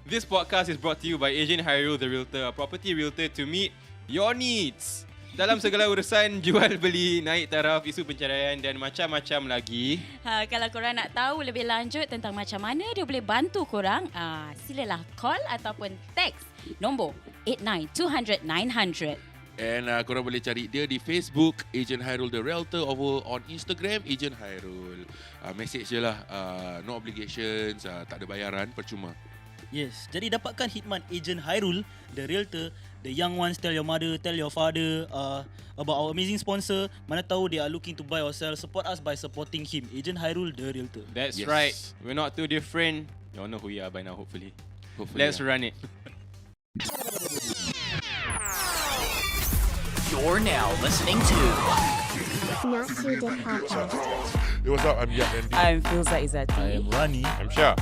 This podcast is brought to you by Agent Hyrule the Realtor, a property realtor to meet your needs. Dalam segala urusan jual beli, naik taraf, isu penceraian dan macam-macam lagi. Kalau korang nak tahu lebih lanjut tentang macam mana dia boleh bantu korang, silalah call ataupun text nombor 89-200-900. And korang boleh cari dia di Facebook Agent Hyrule the Realtor, over on Instagram Agent Hyrule. Message je lah, no obligations, tak ada bayaran, percuma. Yes, jadi dapatkan khidmat Agent Hyrule the Realtor. The young ones, tell your mother, tell your father about our amazing sponsor. Mana tahu they are looking to buy or sell. Support us by supporting him, Agent Hyrule the Realtor. That's Yes. right. We're not too different. You all know who we are by now, hopefully. Let's run it. You're now listening to Not too deep podcast. Hey, what's up? I'm Yak and I'm Filza Izati. I am Rani. I'm Shah.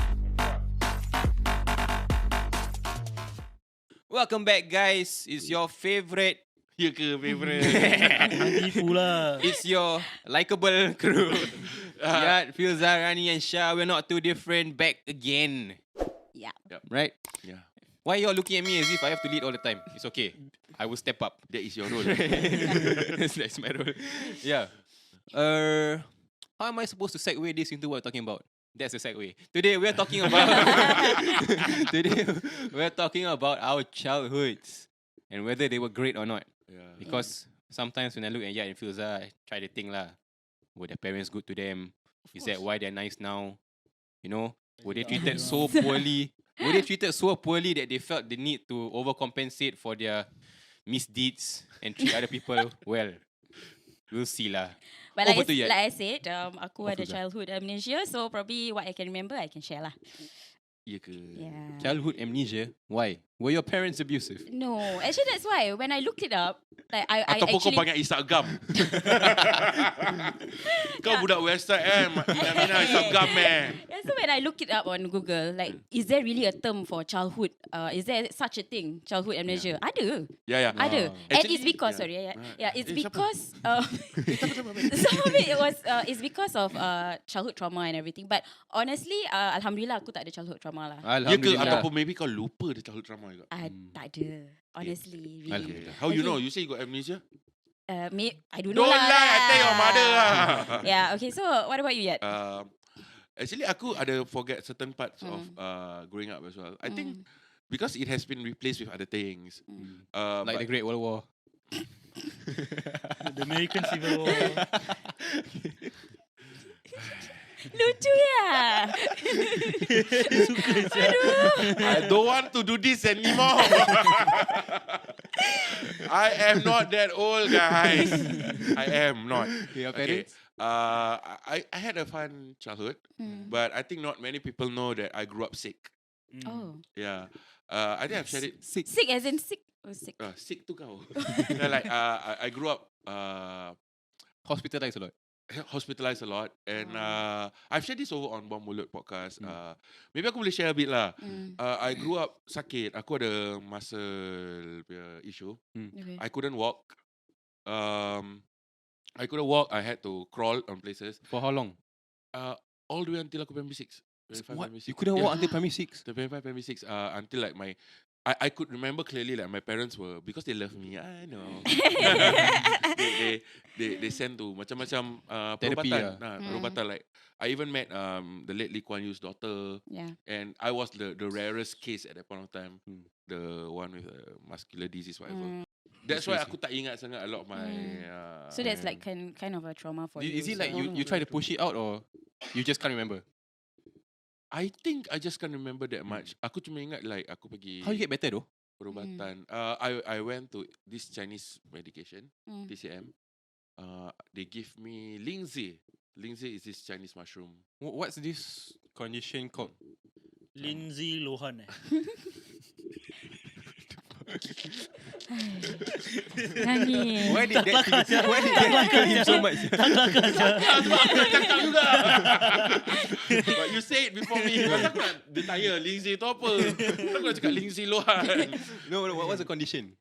Welcome back, guys. It's your favorite. Ya ke favourite? Nanti pula. It's your likable crew. Yat, Filza, Rani and Shah. We're not too different. Back again. Yeah. Right? Yeah. Why you all looking at me as if I have to lead all the time? It's okay. I will step up. That is your role. That's my role. Yeah. How am I supposed to segue this into what we're talking about? That's a segue. Today we're talking about our childhoods and whether they were great or not. Yeah. Because sometimes when I look at Yat and Filza, I try to think lah, were their parents good to them? Is that why they're nice now? You know, were they treated so poorly? Were they treated so poorly that they felt the need to overcompensate for their misdeeds and treat other people well? We'll see lah. But Over to you. like I said, aku ada Filza. childhood amnesia, so probably what I can remember, I can share lah. Ya ke? Yeah. Childhood amnesia? Why? Were your parents abusive? No, actually that's why when I looked it up, like I Ataupun kau actually banyak Instagram. Kau budak website Mina Instagram Yeah, so when I look it up on Google, like, is there really a term for childhood? Is there such a thing, childhood amnesia? Ada. Ya. Ada. And Actually, it's because, yeah. it's Siapa? because, some of it was, it's because of childhood trauma and everything. But honestly, Alhamdulillah, aku tak ada childhood trauma lah. Ya ke? Alhamdulillah. Ataupun maybe kau lupa the childhood trauma juga. Tak ada. Honestly, really. Alhamdulillah. How you Okay. know? You say you got amnesia? I don't know Don't lah. lie, I tell your mother lah. Yeah, okay, so what about you yet? Actually, aku ada forget certain parts of growing up as well. I think because it has been replaced with other things. Like the but- Great World War. The American Civil War. Lucu ya. I don't want to do this anymore. I am not that old, guys. I am not. Your Okay. parents? I had a fun childhood, but I think not many people know that I grew up sick. Oh. Yeah. I think I've shared it. Sick. Sick as in sick. Sick. Sick to kau. Yeah, like I grew up Hospitalized a lot. hospitalized a lot, and I've shared this over on Bom Mulut podcast. Maybe aku boleh share a bit lah. I grew up sakit. Aku ada muscle issue. Okay. I couldn't walk. I couldn't walk. I had to crawl on places. For how long? All the way until aku primary 6. What? You couldn't walk until primary 6? The primary 6. Until like I could remember clearly like my parents were, because they love me. I know. they sent to macam-macam Therapy perubatan. lah. Perubatan, like I even met the late Lee Kuan Yew's daughter, Yeah. and I was the rarest case at that point of time. The one with muscular disease, whatever. That's why aku tak ingat sangat a lot of my. So that's like kind of a trauma for you. Is it like so- you try to push it out or you just can't remember? I think I just can't remember that much. Aku cuma ingat like aku pergi How you get better though? perubatan. I went to this Chinese medication, TCM. They give me Lingzi. Lingzi is this Chinese mushroom. What's this condition called? Lindsay Lohan. Nangis. Why did that kill him so much? Cakap juga. But you say it before me. Pasal aku nak dia tanya Lingzi tu apa? Aku nak cakap Lingzi Lohan. No, what's the condition?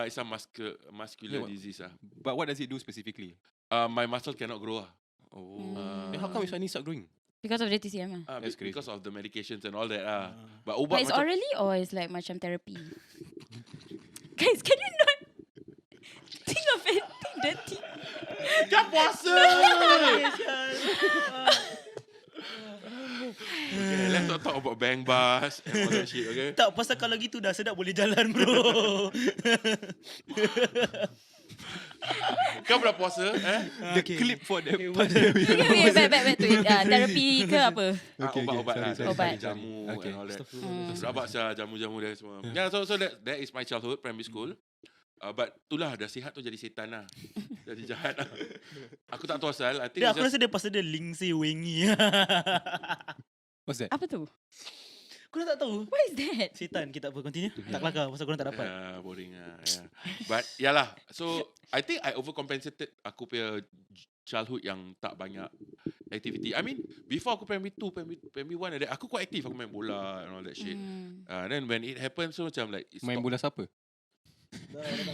It's a muscular Yeah, disease. But what does it do specifically? My muscle cannot grow. Oh. Then how come you suddenly start growing? Because of the TCM lah. That's crazy. Because of the medications and all that But But ubat it's macam orally or it's like macam therapy? Guys, can you not think of anything dirty? Dah puasa. Okay, let's not talk about bang bus and all that shit, okay? Tak, pasal kalau gitu dah sedap boleh jalan bro. Kau dah puasa, The clip for the Okay, back to it. Therapy ke apa? Okay, ubat-ubat sorry, lah. sorry. Ubat. Jamu Okay. and all that. Astagfirullah. Rabak saya jamu-jamu dia semua. Yeah, so that is my childhood, primary school. But itulah dah sihat tu jadi setan lah. Jadi jahat lah. Aku tak tahu asal. I think Dia it's aku just, rasa dia pasal dia Lindsay Wengi. What's that? Apa tu? Kau dah tak tahu? What is that? Setan, kita apa continue? Tak kelakar pasal korang tak dapat. boring lah. Yeah. But yalah. So I think I overcompensated aku punya childhood yang tak banyak activity. I mean, before aku primary 2, primary 1 ada, aku quite active. Aku main bola and all that shit. Then when it happened, so macam like it Main stopped. bola siapa?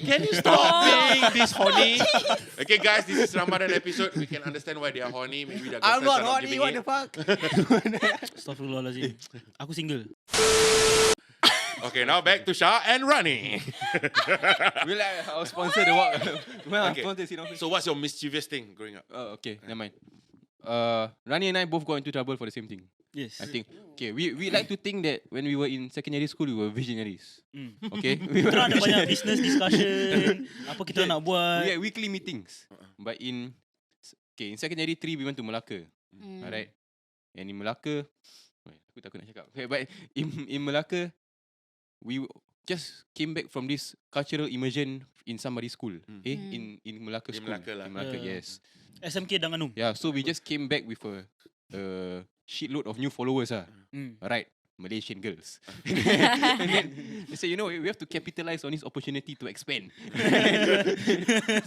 Can you stop being this horny? Okay guys, this is Ramadan episode. We can understand why they are horny. Maybe their girlfriends are not giving it. fuck? Astagfirullahalazim. Aku single. Okay, now back to Shah and Rani. Will our sponsor the walk? Well, our Okay. sponsor sit down. So what's your mischievous thing growing up? Oh, okay, never mind. Rani and I both got into trouble for the same thing. Yes. I think. Okay, we like to think that when we were in secondary school, we were visionaries. Okay? Kita orang ada banyak business discussion. Apa kita nak buat. We had weekly meetings. But in secondary 3, we went to Melaka. Alright? And in Melaka, aku takut nak cakap. Okay, but in Melaka, we just came back from this cultural immersion in somebody's school. In Melaka In school. Melaka lah. In Melaka, Yeah. yes. SMK Danganum. Yeah, so we just came back with a shitload of new followers right, Malaysian girls. And then they say, you know, we have to capitalize on this opportunity to expand.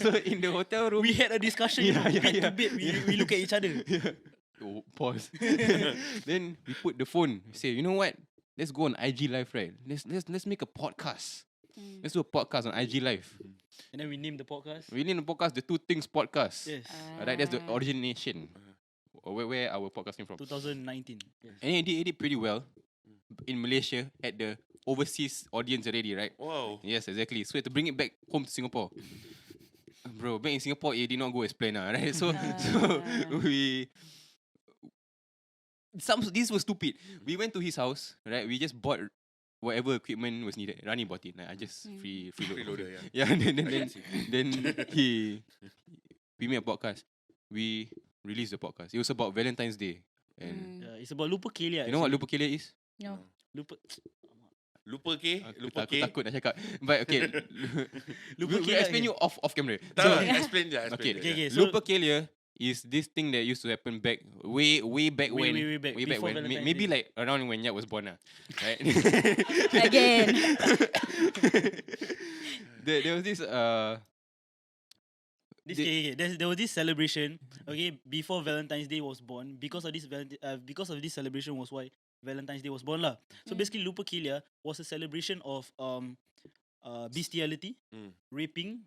So in the hotel room, We had a discussion, bed to bed. We look at each other. oh, pause. Then we put the phone. We say, you know what? Let's go on IG Live, right? Let's make a podcast. Let's do a podcast on IG Live. And then we named the podcast. We name the podcast the Two Things Podcast. Yes. Alright, that's the origination. Where our podcast came from. 2019. Yes. And it did pretty well in Malaysia at the overseas audience already, right? Wow. Yes, exactly. So we had to bring it back home to Singapore. Bro, back in Singapore, it did not go as planned, right? So this was stupid. We went to his house, right? We just bought whatever equipment was needed. Rani bought it. Like, I just free Freeloader, yeah. Yeah, then we made a podcast. We released the podcast. It was about Valentine's Day. And Yeah, it's about lupa kelia. you know what lupa kelia is? No. Lupa Lupa ke? Lupa Aku ke? takut nak cakap. But okay. Lupa we'll kelia explain is- you off camera. Tak, So, explain je. okay. Okay, so- Lupa kelia is this thing that used to happen back way back Way, when. way, way back, before when. Valentine's Maybe Day. like around when Yat was born lah. Right? Again. there was this There was this celebration, okay, before Valentine's Day was born. Because of this celebration was why Valentine's Day was born lah. So basically, lupa kelia was a celebration of bestiality, raping,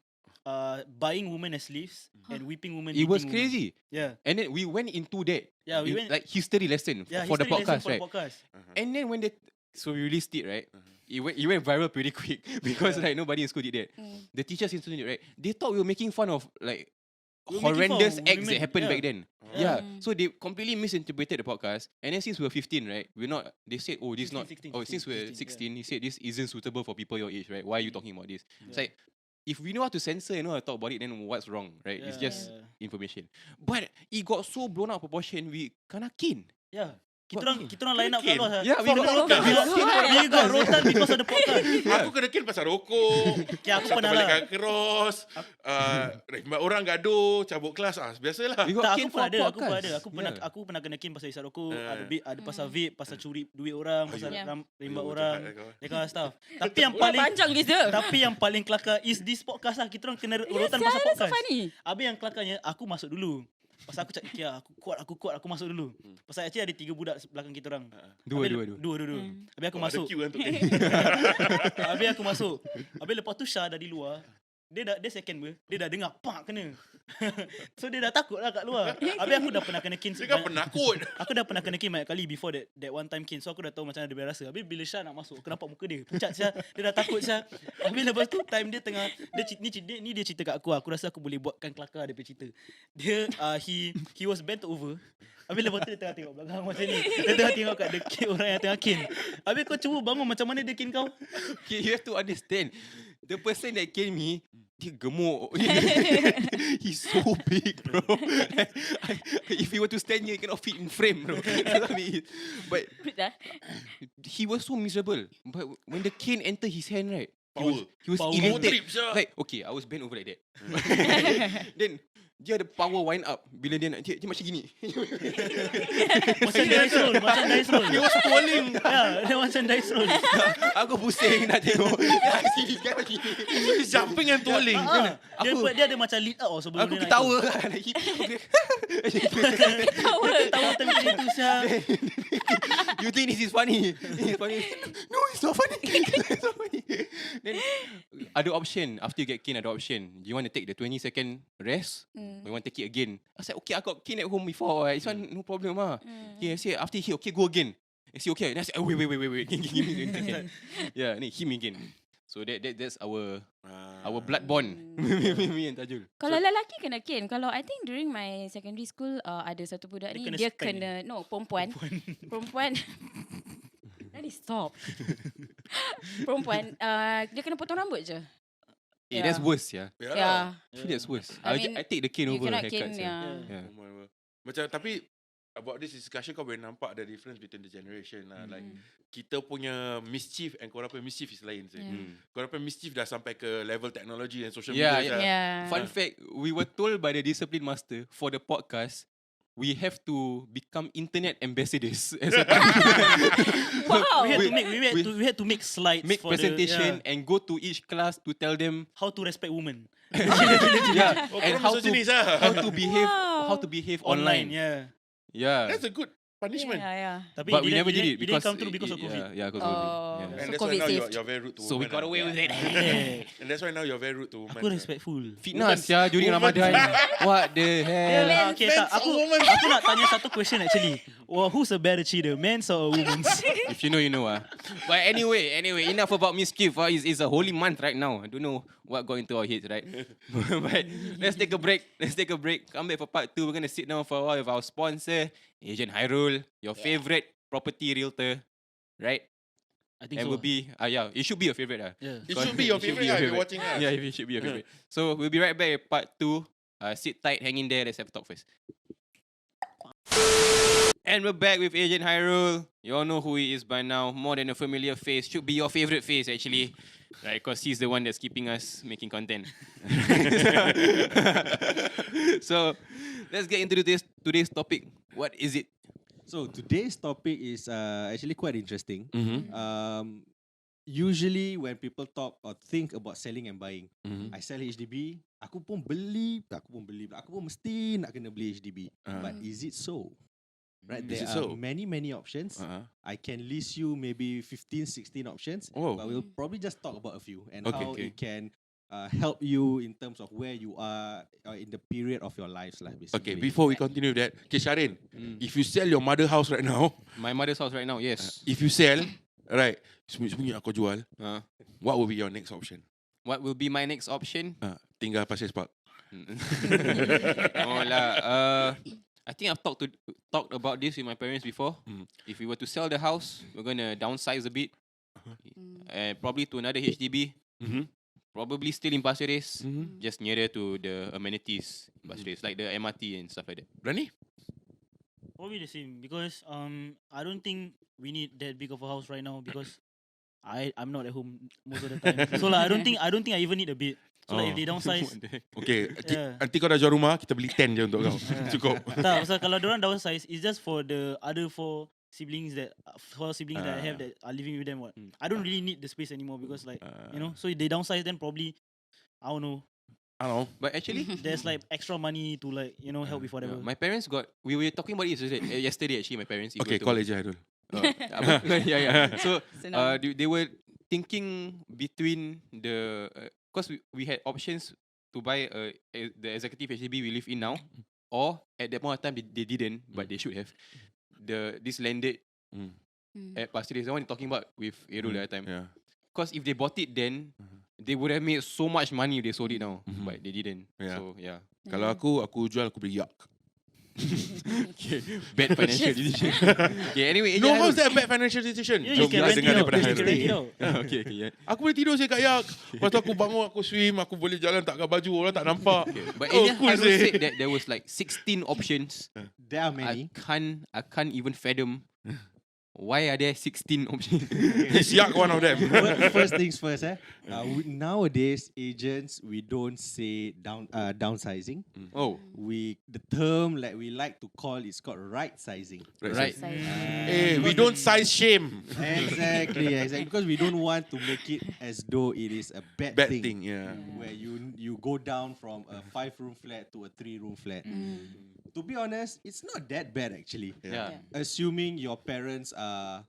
buying women as slaves, and whipping women. it was beating women. crazy. Yeah, And then we went into that. yeah, we went. like history lesson Yeah, for the history lesson podcast, for right? the podcast. And then when so we released it, right? It went viral pretty quick because like nobody in school did that. The teachers in school did it, right? They thought we were making fun of like We were making fun horrendous of acts that women, happened yeah. back then. Yeah. So they completely misinterpreted the podcast. And then since we were 15, right? They said, oh, this 15, not 16, since we're 16, 16, he said this isn't suitable for people your age, right? Why are you talking about this? It's like, if we know how to censor and know how to talk about it, then what's wrong, right? It's just information. But it got so blown out of proportion, we kena cane. Yeah. Kita orang line up kat luar. Yeah, we From got the rotan. podcast. We got rotan because of the podcast. Aku kena kill pasal rokok. Okay, aku pasal pernah terbalikan lah. keros. Rimbat orang gaduh, cabut kelas. Biasalah. We Tak, got cane aku for pernah ada. podcast. Aku pernah kena cane pasal isap rokok. Ada pasal vape, pasal curi duit orang, pasal Yeah. rimbat Aduh, orang. jahat lah kau. That kind of stuff. Tapi yang Ulang paling panjang gitu. yang paling kelakar is this podcast lah. Kita orang kena rotan pasal That's so podcast. funny. Habis yang kelakarnya, aku masuk dulu. Pasal aku cakap, okay, aku kuat, aku masuk dulu. Pasal actually ada 3 budak belakang kita orang. Dua. Dua. Habis aku Ada masuk. queue kan untuk Habis aku masuk. Habis lepas tu Shah dah di luar. dia second ber, dia dah dengar pak kena. So dia dah takut lah kat luar. Habis aku dah pernah kena cane. Dia kan penakut. Aku dah pernah kena cane banyak kali before that one time cane. So aku dah tahu macam mana dia punya rasa. Habis bila Shah nak masuk, aku nampak muka dia pucat Syah. Dia dah takut Syah. Habis lepas tu time dia tengah ni dia cerita kat aku. Aku rasa aku boleh buatkan kelakar dia punya cerita. Dia he was bent over. Habis lepas tu dia tengah tengok belakang macam ni. Dia tengah tengok kat the cane, orang yang tengah cane. Habis kau cuba bangun macam mana dia cane kau? Okay, you have to understand. The person that killed me, dia gemuk. He's so big, bro. If he were to stand here, he cannot fit in frame, bro. But he was so miserable. But when the cane entered his hand, right, he was Power. elated. Trip, Syah. Like, okay, I was bent over like that. Then dia ada power wind up bila dia nak dia macam gini. Macam dice roll, macam dice roll. Dia was twirling. Ya, dia macam dice roll. Aku pusing nak tengok. Sini kan gini. He's jumping and twirling. Dia ada macam lead up sebelum Aku dia nak ketawa ikut. kan. Ketawa time itu Syah. You think this is funny? This is funny. No, it's not funny. It's not funny. Then ada option. After you get cane, ada option. Do you want to take the 20-second rest? Or you want to take it again? I said, okay, I got cane at home before. This one, no problem. Okay, I said, after he, okay, go again. I said, okay. Then I said, oh, wait. Give me 20 seconds. Yeah, ni him again. So that's our blood bond. Me and Tajul. Kalau lelaki kena cane. Kalau I think during my secondary school ada satu budak Dia ni kena dia spank. kena perempuan. Daddy stop. Perempuan dia kena potong rambut je. That's worse, yeah. Yeah. I feel that's worse. I mean, I take the cane you over cannot haircuts. cane, Yeah. Macam tapi about this discussion kau boleh nampak the difference between the generation lah. Like kita punya mischief and korang punya mischief is lain. Korang punya mischief dah sampai ke level teknologi dan social Yeah, media. Yeah. Fun fact, we were told by the discipline master for the podcast, we have to become internet ambassadors as a Wow. We had to make slides make for presentation the, and go to each class to tell them how to respect women yeah and how to Wow. behave online. online. Yeah. That's a good punishment. Yeah. Tapi But we never did it It because didn't come through because of COVID. Yeah, because of COVID. Oh. Yeah. And So that's why COVID now saved. you're very rude to So we women. got away with it. Yeah. And that's why now you're very rude to women. Aku respectful. Fitness ya during Ramadan. What the hell? Yeah. Okay, tak, aku nak tanya satu question actually. Well, who's a better cheater, men's or women's? If you know, you know. But anyway, enough about mischief. It's a holy month right now. I don't know what got into our heads, right? But let's take a break. Come back for part 2. We're going to sit down for a while with our sponsor, Agent Hyrule, your favorite property realtor, right? I think And so. will be, it should be your favorite. Yeah. It should be your favorite if you're watching us. Yeah, it should be your favorite. So we'll be right back with part 2. Sit tight, hang in there. Let's have a talk first. And we're back with Agent Hyrule. You all know who he is by now. More than a familiar face. Should be your favorite face, actually. Right, because he's the one that's keeping us making content. So, let's get into today's topic. What is it? So today's topic is actually quite interesting. Usually when people talk or think about selling and buying, I sell HDB, aku pun mesti nak kena beli HDB. But is it so? Right, Is there it are so? many options. I can list you maybe 15, 16 options, Oh. but we'll probably just talk about a few and Okay, how okay. it can help you in terms of where you are in the period of your lives lah, basically. Okay, before we continue with that, okay, Sharin, if you sell your mother house right now, My mother's house right now, yes. if you sell, right, sembunyi-sembunyi aku jual, what will be your next option? What will be my next option? Tinggal Pasir Park. Oh lah. I think I've talked about this with my parents before. If we were to sell the house, we're gonna downsize a bit, and probably to another HDB. Probably still in Pasir Ris, just nearer to the amenities in Pasir Ris, like the MRT and stuff like that. Rani? Probably the same because I don't think we need that big of a house right now because I'm not at home most of the time. So like, I don't think I even need a bed. So like if they downsize, Okay, Yeah. nanti kau dah jual rumah, kita beli tent je untuk kau. Cukup. tak, pasal kalau diorang downsize, it's just for the other four siblings that I have that are living with them. What I don't really need the space anymore because like so if they downsize, then probably I don't know. I don't know. But actually, There's like extra money to like help with whatever. my parents we were talking about it yesterday. Actually, my parents. Okay, call Agent Hyrule. Yeah. So Senang. they were thinking between the because we had options to buy the executive HDB we live in now, or at that point of time they didn't, but they should have. This landed Mm. at Pasir Ris, the one you're talking about with Errol at that time. Yeah. Because if they bought it then, they would have made so much money if they sold it now, Mhm. but they didn't. Yeah. So yeah, Kalau aku jual, aku beli yak. okay, bad financial decision. Okay, anyway, No, Agent how's Hairul. that a bad financial decision? Yeah, you Jom can kita rent it dengar out. daripada You can Hairul. rent it out. Okay, yeah. Aku boleh tidur saya kat yak. Lepas tu aku bangun, aku swim, aku boleh jalan tak pakai baju, orang tak nampak. But Oh, Agent cool Hairul seh. said that there was like 16 options. There are many. I can't even fathom why are there 16 options. Is yak one of them? First things first, nowadays agents we don't say downsizing. Oh, The term like we like to call it's called right sizing. right. We don't size shame. Exactly. Because we don't want to make it as though it is a bad thing. Yeah. Where you go down from a 5-room flat to a 3-room flat. To be honest, it's not that bad actually. Yeah. Assuming your parents are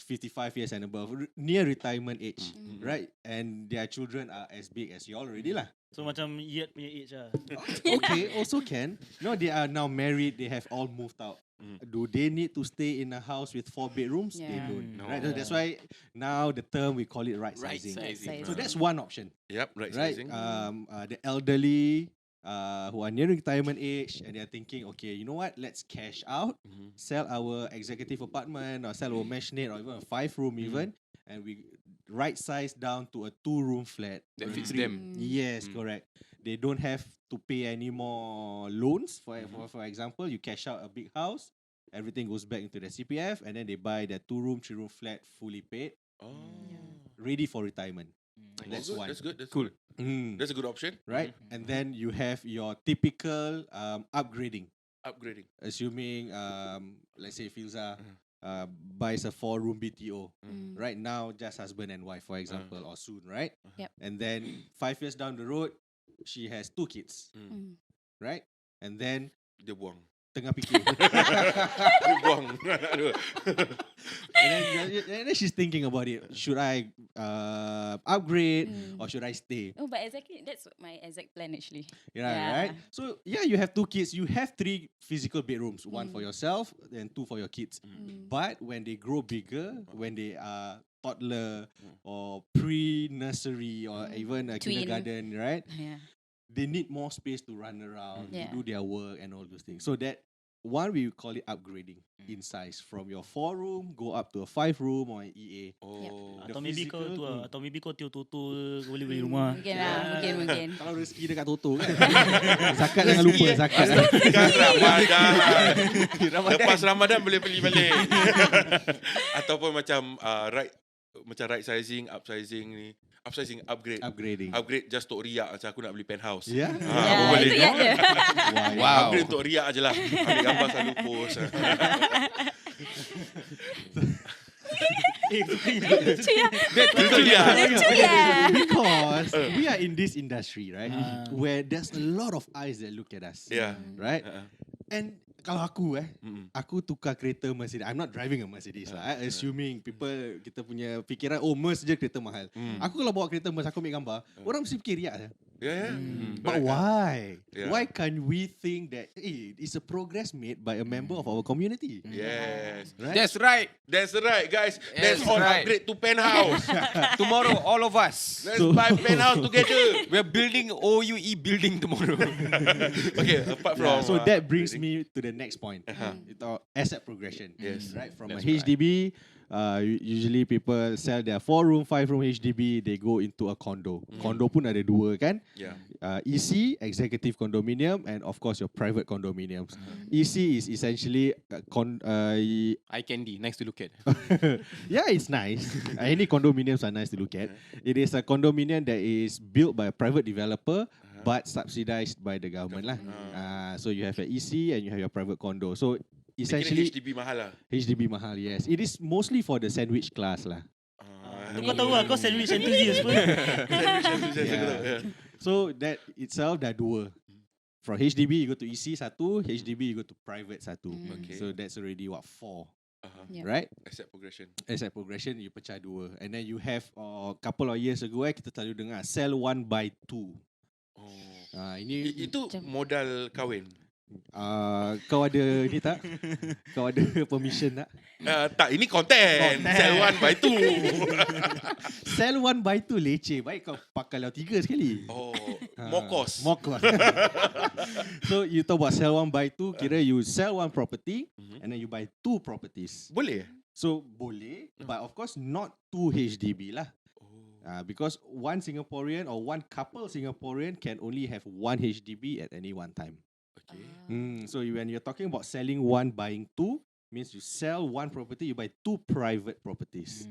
55 years and above, near retirement age, right? And their children are as big as you already lah. So macam yet punya age lah. Okay, also can. No, they are now married. They have all moved out. Do they need to stay in a house with 4 bedrooms? They Yeah. don't. No. Right. So that's why now the term we call it right Right sizing. sizing. So that's one option, Yep, right right? sizing. The elderly. Who are nearing retirement age and they're thinking, okay, you know what? Let's cash out, sell our executive apartment or sell our mansionette or even a 5-room even, and we right size down to a 2-room flat That or fits 3 them. Yes, correct. They don't have to pay any more loans. For example, you cash out a big house, everything goes back into the CPF, and then they buy their 2-room, 3-room flat fully paid, ready for retirement. That's good, one. That's good. That's Cool. good. That's a good option. Right? And then you have your typical upgrading. Upgrading. Assuming, let's say Filza buys a 4-room BTO. Right now, just husband and wife, for example, or soon, right? Yep. And then 5 years down the road, she has 2 kids, right? And then Dia buang. tengah fikir. Dia buang. Aduh. and then she's thinking about it. Should I upgrade or should I stay? Oh, but exactly, that's my exact plan actually. Right? So yeah, you have 2 kids. You have 3 physical bedrooms, 1 for yourself and 2 for your kids. But when they grow bigger, when they are toddler or pre-nursery or even a Tween. kindergarten, right? Yeah. They need more space to run around, Yeah. to do their work and all those things. So that one we call it upgrading in size from your 4-room go up to a 5-room or an EA. Oh. The Atau maybe kau physical, tu lah. Atau maybe kau Toto ke, kau boleh beli rumah. Mungkin lah, mungkin. Kalau rezeki dekat Toto kan. Zakat jangan lupa zakat. Kan Ramadan. Lepas Ramadan boleh beli balik. Ataupun macam right sizing, upsizing ni. Upsizing, Upgrading. Upgrade just untuk riak macam aku nak beli penthouse. Ya. Ya, boleh. itu ya je. Wow. Upgrade untuk riak je lah. Ambil gambar selalu post. Lucu ya. Itu dia. Lucu ya. Because we are in this industry, right? Where there's a lot of eyes that look at us. Yeah. Right? And kalau aku aku tukar kereta Mercedes. I'm not driving a Mercedes lah. Assuming people kita punya fikiran Merc je kereta mahal. Aku kalau bawa kereta Merc aku ambil gambar, orang mesti fikir riak je. Yeah. But why? Yeah. Why can't we think that it's a progress made by a member of our community? Yes. Right? That's right. That's right, guys. Let's Yes, all right. upgrade to penthouse. Tomorrow, all of us. Let's buy penthouse together. We're building OUE building tomorrow. Okay, apart from So that brings me to the next point. It's our asset progression. Yes. Right? From a That's HDB, usually people sell their 4-room, 5-room HDB, they go into a condo. Condo pun ada 2 kan? Yeah. EC, executive condominium, and of course your private condominiums. EC is essentially Eye candy, nice to look at. yeah, it's nice. Any condominiums are nice to look at. It is a condominium that is built by a private developer but subsidized by the government lah. So you have an EC and you have your private condo. So essentially HDB mahal lah. HDB mahal, yes. It is mostly for the sandwich class lah. Tu kau tahu lah, kau sandwich enthusiast pun. So that itself dah 2. From HDB you go to EC 1, HDB you go to private 1. Okay. So that's already 4. Yeah. right? Asset progression. Asset progression, you pecah dua. And then you have couple of years ago kita selalu dengar sell 1 buy 2. Oh. Ini Itu modal kahwin. kau ada ni tak? Kau ada permission tak? Tak, ini content. Sell 1 buy 2. Sell 1 buy 2 leceh. Baik kau pakai lah 3 sekali. Oh, more cost. More cost. So you talk about sell 1 buy 2, kira you sell 1 property and then you buy 2 properties. Boleh? So boleh, but of course not 2 HDB lah. Because one Singaporean or one couple Singaporean can only have 1 HDB at any one time. Okay. So when you're talking about selling 1, buying 2, means you sell 1 property, you buy 2 private properties.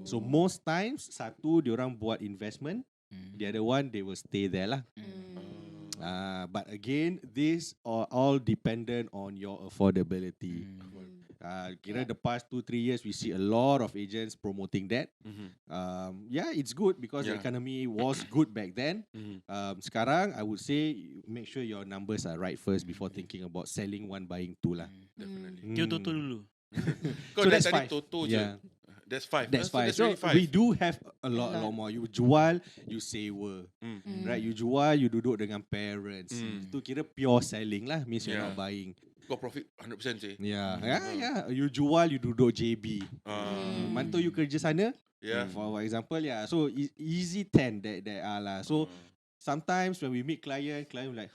So most times, satu diorang buat investment, the other one they will stay there lah. But again, these are all dependent on your affordability. Kira the past 2-3 years, we see a lot of agents promoting that. Yeah, it's good because the economy was good back then. Sekarang, I would say make sure your numbers are right first before thinking about selling 1, buying 2 lah. Definitely. Kira Toto dulu. Kau So dah that's tadi 5. Toto je. Yeah. That's 5. That's So 5. that's So really 5. we do have a lot more. You jual, you sewa. Right? You jual, you duduk dengan parents. Itu kira pure selling lah. Means you're not buying. Kau profit 100% je. Yeah. You jual, you duduk JB. Mantu you kerja sana. Yeah. For example, So easy 10 that are lah. So sometimes when we meet client like,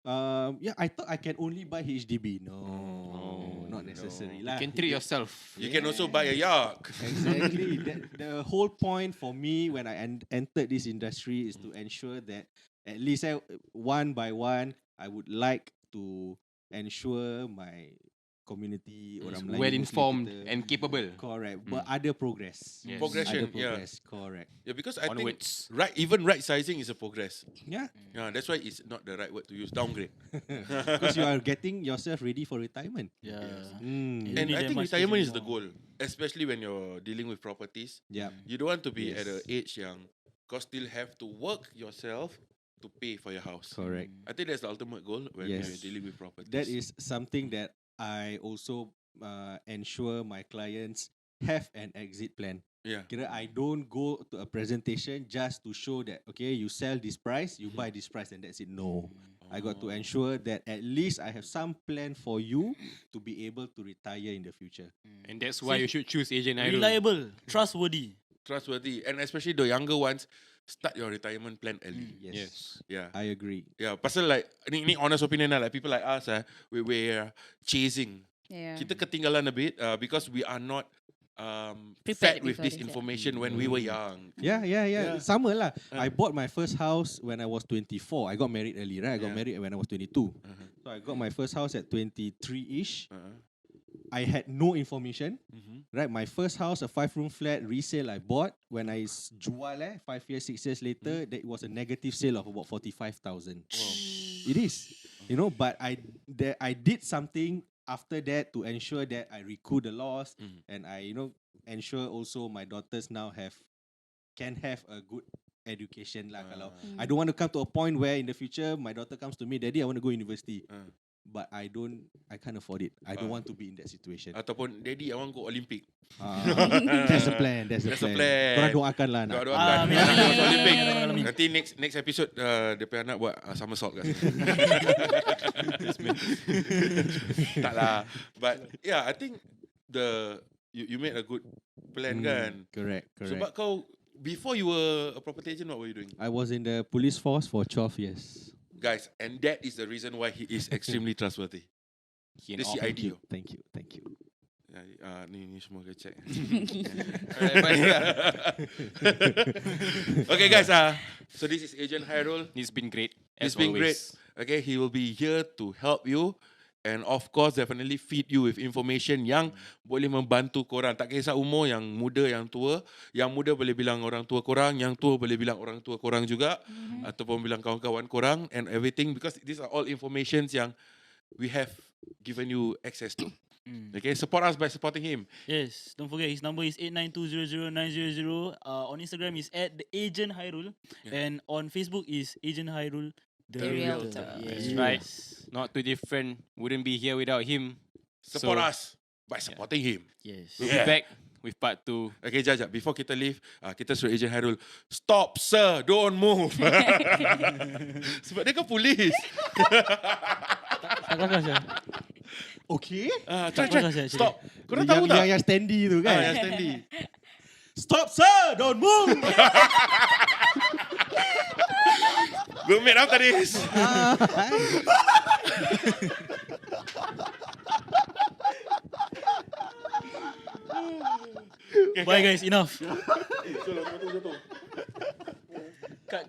I thought I can only buy HDB. No, not necessary lah. You can treat yourself. You can also buy a yacht. Exactly. The whole point for me when I entered this industry is to ensure that at least one by one, I would like to ensure my community orang Melayu Well Muslim informed kita, and capable. correct, but ada progress. Yes. Progression, Ada progress, correct. Yeah, because I Onwards. think even right sizing is a progress. Yeah, Yeah, that's why it's not the right word to use. Downgrade. because you are getting yourself ready for retirement. Yeah. And Need I that think much retirement saving is the more. goal, especially when you're dealing with properties. Yeah, You don't want to be at Yes. an age yang kau still have to work yourself to pay for your house. correct. I think that's the ultimate goal when Yes. you're dealing with properties. That is something that I also ensure my clients have an exit plan. Yeah. Kira I don't go to a presentation just to show that okay, you sell this price, you buy this price, and that's it. No, I got to ensure that at least I have some plan for you to be able to retire in the future. And that's why you should choose agent Airul. Reliable, trustworthy. Trustworthy, and especially the younger ones, start your retirement plan early. Yes, Yeah. I agree. Yeah, pasal like ni honest opinion lah. Like people like us, we're chasing. Yeah. Kita ketinggalan a bit because we are not Prepared fed with before this this, information when we were young. Yeah. Sama lah. I bought my first house when I was 24. I got married early, right? I got married when I was 22. So I got my first house at 23-ish. I had no information, right? My first house, a 5-room flat resale I bought when I jual 5 years, 6 years later, that was a negative sale of about 45,000. It is, but I did something after that to ensure that I recoup the loss and I, ensure also my daughters now can have a good education lah. Kalau I don't want to come to a point where in the future my daughter comes to me, Daddy, I want to go university. But I can't afford it. I don't want to be in that situation. Ataupun Daddy, I want go Olympic. That's a plan. That's a plan. Korang doakan lah nak. Doakan. Amin. Anak masuk Olympic. Amin. Nanti next episode dia punya anak buat somersault kat sini. Tak lah. But yeah, I think you made a good plan kan. Correct. Sebab kau before you were a property agent, what were you doing? I was in the police force for 12 years. Guys, and that is the reason why he is extremely trustworthy. Dia CID. Thank you. Ni semua kita check. Okay guys, so this is Agent Hairul. It's been great. It's as been great. always. Okay, he will be here to help you and of course definitely feed you with information yang boleh membantu korang. Tak kisah umur, yang muda, yang tua. Yang muda boleh bilang orang tua korang, yang tua boleh bilang orang tua korang juga, ataupun bilang kawan-kawan korang and everything, because these are all informations yang we have given you access to. Okay, support us by supporting him. Yes, don't forget his number is 89200900. On Instagram is @theagenthairul and on Facebook is Agent Hairul the Realtor. Yes. That's right. Not too different. Wouldn't be here without him. Support So, us. by supporting him. Yes. We'll be back with part 2. Okay, jap. Before kita leave, kita suruh Agent Hairul, stop sir, don't move. Sebab dia kan polis. Tak kelakar saya. Okay. Try. kelakar saya, actually. Stop. Korang tahu tak? Yang standy tu kan? Yang standy. Stop sir, don't move. Roommate after this. Bye guys, enough. Cut.